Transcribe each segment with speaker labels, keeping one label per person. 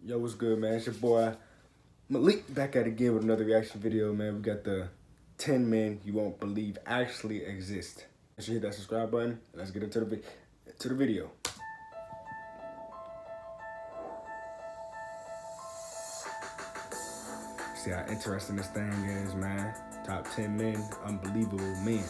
Speaker 1: Yo, what's good, man? It's your boy Malik back at it again with another reaction video, man. We got the 10 men you won't believe actually exist. Make sure you hit that subscribe button. And let's get into the video. See how interesting this thing is, man. Top 10 men, unbelievable men.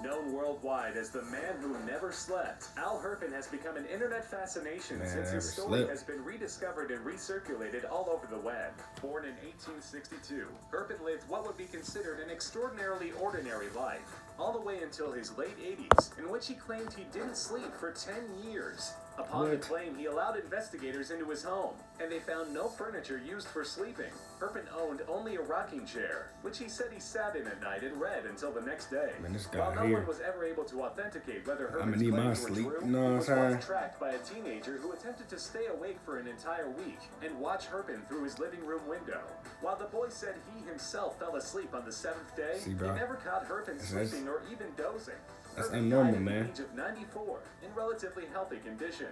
Speaker 2: Known worldwide as the man who never slept, Al Hirpin has become an internet fascination since his story has been rediscovered and recirculated all over the web. Born in 1862, Hirpin lived what would be considered an extraordinarily ordinary life, all the way until his late 80s, in which he claimed he didn't sleep for 10 years. Upon the claim, he allowed investigators into his home, and they found no furniture used for sleeping. Hirpin owned only a rocking chair, which he said he sat in at night and read until the next day.
Speaker 1: Man, this guy
Speaker 2: While no
Speaker 1: here,
Speaker 2: one was ever able to authenticate whether Hirpin's
Speaker 1: need my
Speaker 2: claims were
Speaker 1: sleep.
Speaker 2: true,
Speaker 1: You know what I'm
Speaker 2: he was
Speaker 1: saying?
Speaker 2: once tracked by a teenager who attempted to stay awake for an entire week and watch Hirpin through his living room window. While the boy said he himself fell asleep on the 7th day, he never caught Hirpin sleeping or even dozing.
Speaker 1: That's
Speaker 2: Hirpin
Speaker 1: abnormal,
Speaker 2: died
Speaker 1: man.
Speaker 2: at the age of 94 in relatively healthy condition.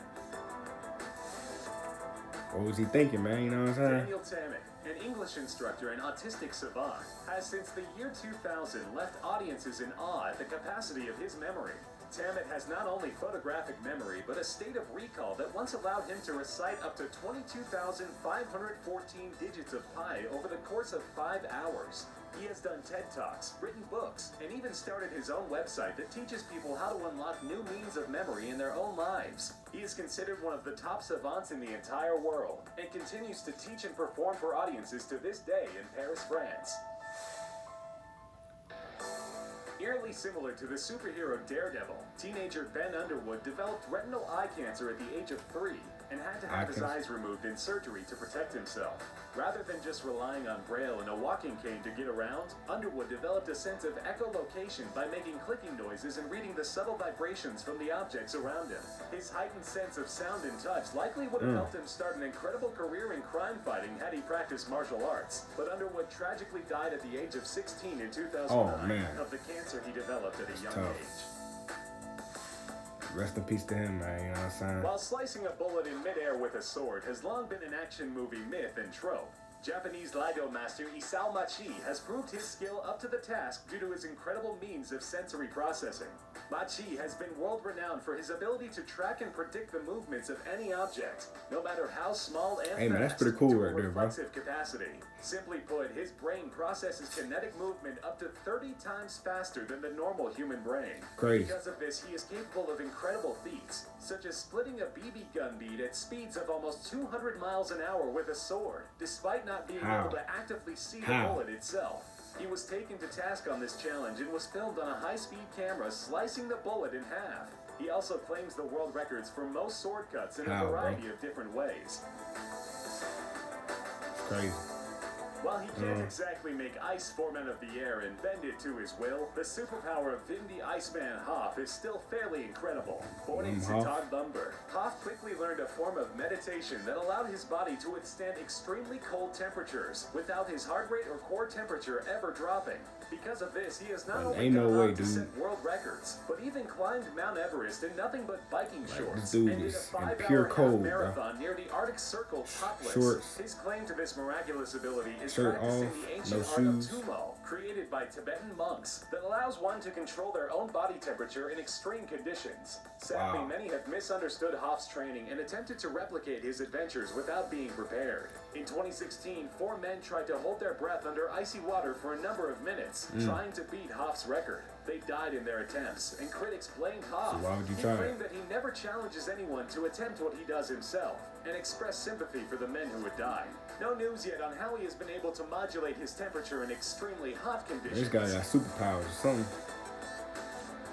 Speaker 1: What was he thinking, man? You know what I'm saying?
Speaker 2: Daniel Tammet, an English instructor and autistic savant, has since the year 2000 left audiences in awe at the capacity of his memory. Tammet has not only photographic memory, but a state of recall that once allowed him to recite up to 22,514 digits of pi over the course of 5 hours. He has done TED Talks, written books, and even started his own website that teaches people how to unlock new means of memory in their own lives. He is considered one of the top savants in the entire world, and continues to teach and perform for audiences to this day in Paris, France. Eerily similar to the superhero Daredevil, teenager Ben Underwood developed retinal eye cancer at the age of 3 and had to have his eyes removed in surgery to protect himself. Rather than just relying on Braille and a walking cane to get around, Underwood developed a sense of echolocation by making clicking noises and reading the subtle vibrations from the objects around him. His heightened sense of sound and touch likely would have helped him start an incredible career in crime fighting had he practiced martial arts. But Underwood tragically died at the age of 16 in 2009 of the cancer he developed at a young age.
Speaker 1: Rest in peace to him, man, you know what I'm saying?
Speaker 2: While slicing a bullet in midair with a sword has long been an action movie myth and trope, Japanese Iaido master Isao Machi has proved his skill up to the task due to his incredible means of sensory processing. Machi has been world-renowned for his ability to track and predict the movements of any object, no matter how small and fast,
Speaker 1: that's pretty cool right there, bro.
Speaker 2: reflexive capacity. Simply put, his brain processes kinetic movement up to 30 times faster than the normal human brain.
Speaker 1: Crazy.
Speaker 2: Because of this, he is capable of incredible feats, such as splitting a BB gun bead at speeds of almost 200 miles an hour with a sword, despite not being able to actively see the bullet itself. He was taken to task on this challenge and was filmed on a high-speed camera slicing the bullet in half. He also claims the world records for most sword cuts in a variety of different ways.
Speaker 1: Crazy.
Speaker 2: While he can't exactly make ice form out of the air and bend it to his will, the superpower of Wim the Iceman Hof is still fairly incredible. Born in Zittauerglumberg, Hof quickly learned a form of meditation that allowed his body to withstand extremely cold temperatures without his heart rate or core temperature ever dropping. Because of this, he has not only gone on to set world records, but even climbed Mount Everest in nothing but biking shorts and did a 5-hour marathon near the Arctic Circle topless. His claim to this miraculous ability is practicing the ancient art of Tumo, created by Tibetan monks, that allows one to control their own body temperature in extreme conditions. Sadly, many have misunderstood Hof's training and attempted to replicate his adventures without being prepared. In 2016, 4 men tried to hold their breath under icy water for a number of minutes, trying to beat Hof's record. They died in their attempts, and critics blamed Hof.
Speaker 1: So why would you
Speaker 2: he claimed that he never challenges anyone to attempt what he does himself, and expressed sympathy for the men who had died. No news yet on how he has been able to modulate his temperature in extremely hot conditions.
Speaker 1: This guy got superpowers or something.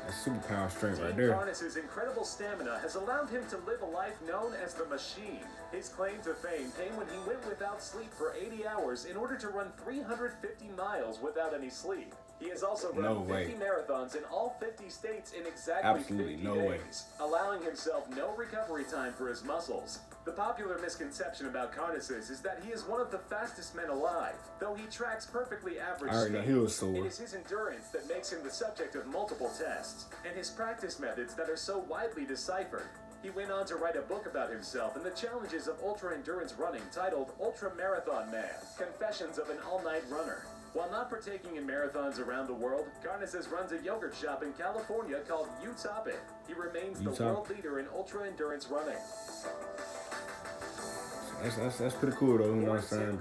Speaker 1: That's superpower strength right there.
Speaker 2: Carnas's incredible stamina has allowed him to live a life known as the Machine. His claim to fame came when he went without sleep for 80 hours in order to run 350 miles without any sleep. He has also run 50 marathons in all 50 states in exactly 50 days, allowing himself no recovery time for his muscles. The popular misconception about Carnaces is that he is one of the fastest men alive, though he tracks perfectly average speed. It is his endurance that makes him the subject of multiple tests, and his practice methods that are so widely deciphered. He went on to write a book about himself and the challenges of ultra-endurance running titled Ultra Marathon Man, Confessions of an All-Night Runner. While not partaking in marathons around the world, Karnazes runs a yogurt shop in California called Utopia. He remains the world leader in ultra-endurance running.
Speaker 1: That's pretty cool though, you know what I'm saying?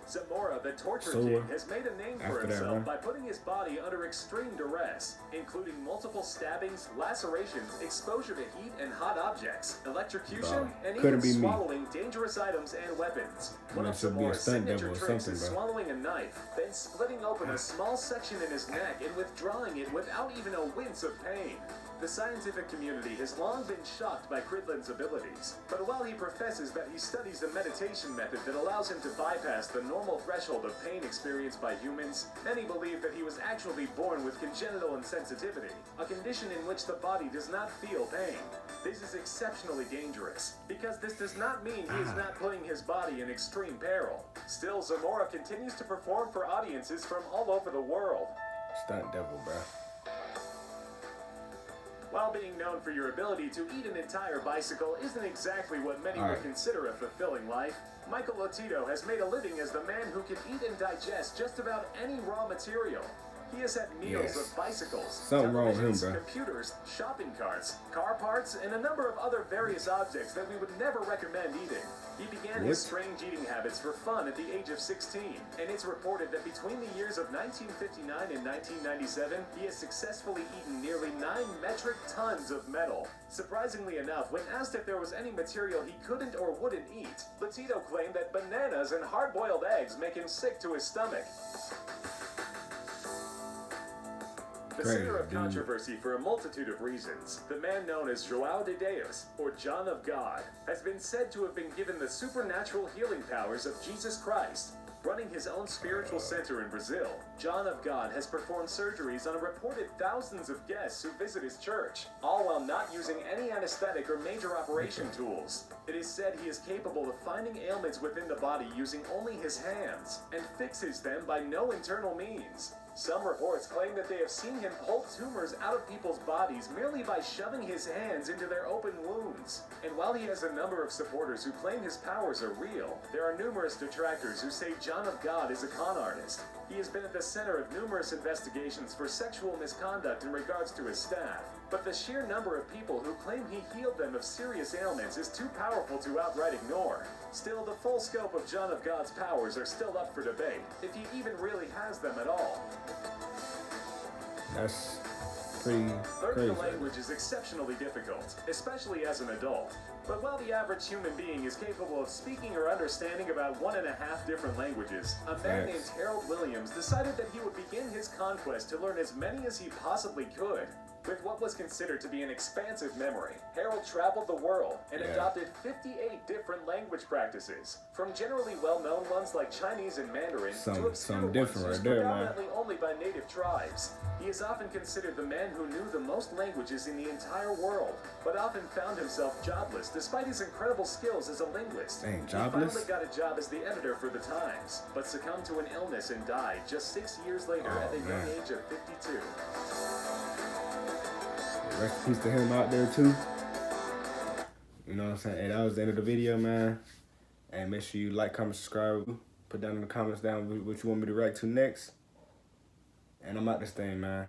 Speaker 2: Zamora, the torture king, has made a name for himself by putting his body under extreme duress, including multiple stabbings, lacerations, exposure to heat and hot objects, electrocution, and even swallowing dangerous items and weapons. One of Zamora's signature tricks is swallowing a knife, then splitting open a small section in his neck and withdrawing it without even a wince of pain. The scientific community has long been shocked by Cridland's abilities, but while he professes that he studies a meditation method that allows him to bypass the normal threshold of pain experienced by humans, many believe that he was actually born with congenital insensitivity, a condition in which the body does not feel pain. This is exceptionally dangerous, because this does not mean he is not putting his body in extreme peril. Still, Zamora continues to perform for audiences from all over the world.
Speaker 1: Stunt devil, bro.
Speaker 2: While being known for your ability to eat an entire bicycle isn't exactly what many would consider a fulfilling life, Michael Lotito has made a living as the man who can eat and digest just about any raw material. He has had meals of bicycles, televisions, computers, shopping carts, car parts, and a number of other various objects that we would never recommend eating. He began his strange eating habits for fun at the age of 16, and it's reported that between the years of 1959 and 1997, he has successfully eaten nearly 9 metric tons of metal. Surprisingly enough, when asked if there was any material he couldn't or wouldn't eat, Lotito claimed that bananas and hard-boiled eggs make him sick to his stomach. The center of controversy for a multitude of reasons, the man known as João de Deus, or John of God, has been said to have been given the supernatural healing powers of Jesus Christ. Running his own spiritual center in Brazil, John of God has performed surgeries on a reported thousands of guests who visit his church, all while not using any anesthetic or major operation tools. It is said he is capable of finding ailments within the body using only his hands, and fixes them by no internal means. Some reports claim that they have seen him pull tumors out of people's bodies merely by shoving his hands into their open wounds. And while he has a number of supporters who claim his powers are real, there are numerous detractors who say John of God is a con artist. He has been at the center of numerous investigations for sexual misconduct in regards to his staff. But the sheer number of people who claim he healed them of serious ailments is too powerful to outright ignore. Still, the full scope of John of God's powers are still up for debate, if he even really has them at all.
Speaker 1: That's pretty crazy.
Speaker 2: Learning a language is exceptionally difficult, especially as an adult. But while the average human being is capable of speaking or understanding about 1.5 different languages, a man named Harold Williams decided that he would begin his conquest to learn as many as he possibly could. With what was considered to be an expansive memory, Harold traveled the world and adopted 58 different language practices, from generally well-known ones like Chinese and Mandarin to obscure ones used predominantly only by native tribes. He is often considered the man who knew the most languages in the entire world, but often found himself jobless despite his incredible skills as a linguist. He finally got a job as the editor for the Times, but succumbed to an illness and died just 6 years later at the young age of 52.
Speaker 1: Rest in peace to him out there too. You know what I'm saying? Hey, that was the end of the video, man. And make sure you like, comment, subscribe. Put down in the comments down what you want me to react to next. And I'm out this thing, man.